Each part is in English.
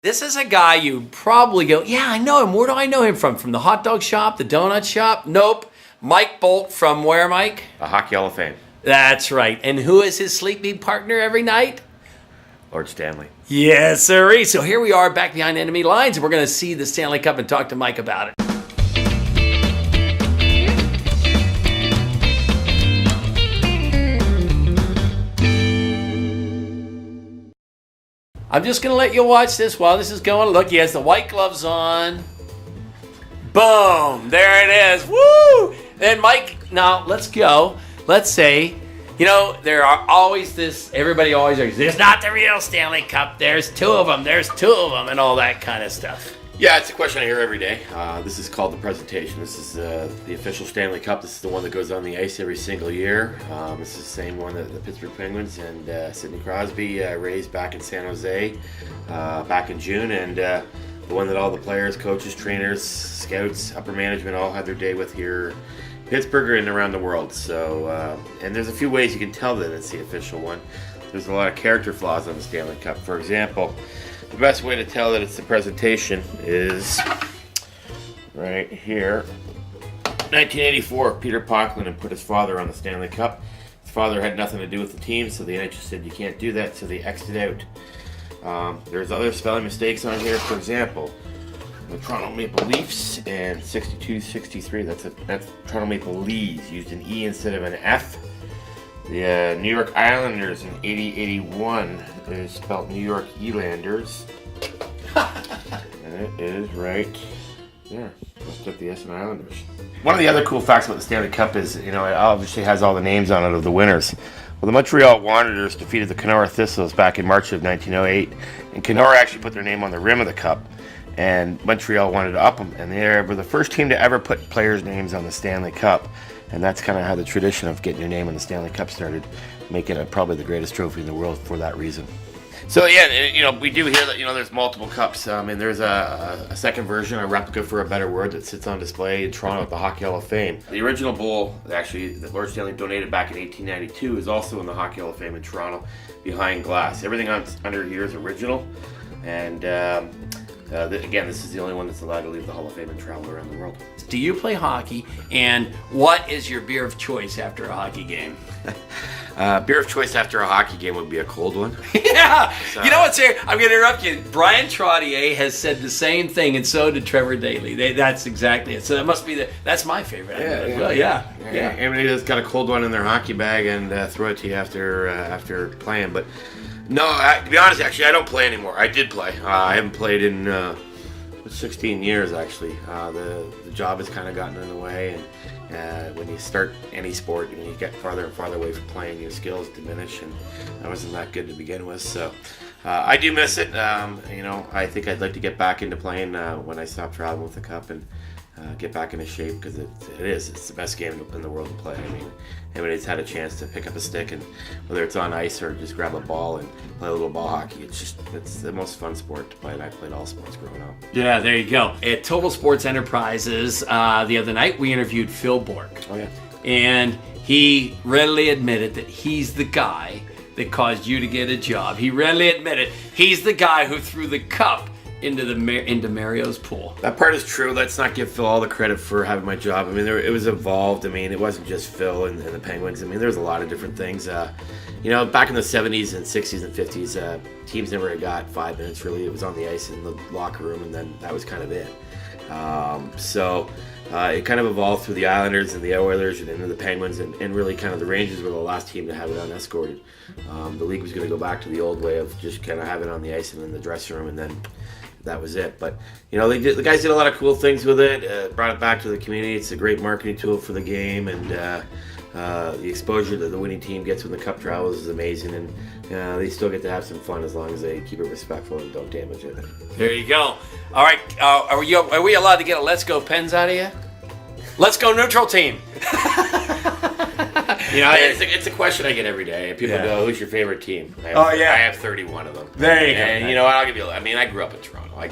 This is a guy you probably go, yeah, I know him. Where do I know him from? From the hot dog shop, the donut shop? Nope. Mike Bolt from where, Mike? The Hockey Hall of Fame. That's right. And who is his sleeping partner every night? Lord Stanley. Yes, sir. So here we are back behind enemy lines, and we're going to see the Stanley Cup and talk to Mike about it. I'm just going to let you watch this while this is going. Look, he has the white gloves on. Boom. There it is. Woo! And Mike, now let's go. Let's say, there are always everybody always argues, there's not the real Stanley Cup. There's two of them, and all that kind of stuff. Yeah, it's a question I hear every day. This is called the presentation. This is the official Stanley Cup. This is the one that goes on the ice every single year. This is the same one that the Pittsburgh Penguins and Sidney Crosby raised back in San Jose back in June, and the one that all the players, coaches, trainers, scouts, upper management all had their day with here in Pittsburgh and around the world. So, and there's a few ways you can tell that it's the official one. There's a lot of character flaws on the Stanley Cup. For example, the best way to tell that it's the presentation is right here. 1984, Peter Pocklin put his father on the Stanley Cup. His father had nothing to do with the team, so the NHL said you can't do that, so they X'd it out. There's other spelling mistakes on here. For example, the Toronto Maple Leafs and 62-63, that's Toronto Maple Leafs, used an E instead of an F. The New York Islanders in 80-81 is spelled New York Elanders. And it is right there. Let's put the S in Islanders. One of the other cool facts about the Stanley Cup is, it obviously has all the names on it of the winners. Well, the Montreal Wanderers defeated the Kenora Thistles back in March of 1908, and Kenora actually put their name on the rim of the cup, and Montreal wanted to up them, and they were the first team to ever put players' names on the Stanley Cup. And that's kind of how the tradition of getting your name on the Stanley Cup started, making it probably the greatest trophy in the world for that reason. So yeah, we do hear that there's multiple cups. And there's a second version, a replica for a better word, that sits on display in Toronto at the Hockey Hall of Fame. The original bowl, actually, that Lord Stanley donated back in 1892, is also in the Hockey Hall of Fame in Toronto, behind glass. Everything under here is original, and again, this is the only one that's allowed to leave the Hall of Fame and travel around the world. Do you play hockey? And what is your beer of choice after a hockey game? Beer of choice after a hockey game would be a cold one. Yeah. You know what's here? I'm going to interrupt you. Brian Trottier has said the same thing, and so did Trevor Daley. That's exactly it. So that must be that's my favorite. Yeah. Everybody has got a cold one in their hockey bag and throw it to you after playing. But no, to be honest, actually, I don't play anymore. I did play. I haven't played in 16 years, actually. The job has kind of gotten in the way, and when you start any sport, you get farther and farther away from playing, your skills diminish, and I wasn't that good to begin with. So I do miss it. I think I'd like to get back into playing when I stop traveling with the Cup and get back into shape, because it's the best game in the world to play. I mean, everybody's had a chance to pick up a stick, and whether it's on ice or just grab a ball and play a little ball hockey, it's the most fun sport to play, and I played all sports growing up. Yeah, there you go. At Total Sports Enterprises the other night, we interviewed Phil Bourque. Oh yeah. And he readily admitted that he's the guy that caused you to get a job. He readily admitted he's the guy who threw the cup into Mario's pool. That part is true. Let's not give Phil all the credit for having my job. I mean, it was involved. I mean, it wasn't just Phil and the Penguins. I mean, there's a lot of different things. Back in the 70s and 60s and 50s, teams never got 5 minutes, really. It was on the ice in the locker room, and then that was kind of it. It kind of evolved through the Islanders and the Oilers and into the Penguins, and really kind of the Rangers were the last team to have it unescorted. The league was going to go back to the old way of just kind of having it on the ice and in the dressing room, and then that was it. But the guys did a lot of cool things with it. Brought it back to the community. It's a great marketing tool for the game, and the exposure that the winning team gets when the cup travels is amazing. And they still get to have some fun as long as they keep it respectful and don't damage it. There you go. All right, are we allowed to get a Let's Go Pens out of you? Let's go neutral team. It's a question I get every day. People go, "Who's your favorite team?" I have 31 of them. There you go. And I'll give you. I mean, I grew up in Toronto. I'm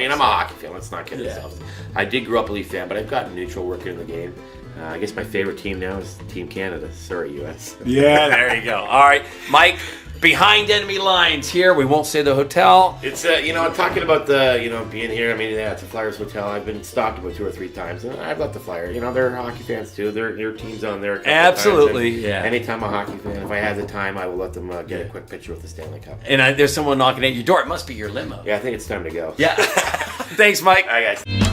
a hockey fan. Let's not kid ourselves. I did grow up a Leaf fan, but I've gotten neutral working in the game. I guess my favorite team now is Team Canada. Sorry, U.S. Yeah, there you go. All right, Mike. behind enemy lines here. We won't say the hotel. It's talking about the being here. I mean, yeah, it's a Flyers hotel. I've been stopped about 2 or 3 times, and I've left the Flyers. They're hockey fans too. Their team's on there. Absolutely, yeah. Anytime a hockey fan, if I have the time, I will let them get a quick picture with the Stanley Cup. And there's someone knocking at your door. It must be your limo. Yeah, I think it's time to go. Yeah. Thanks, Mike. All right, guys.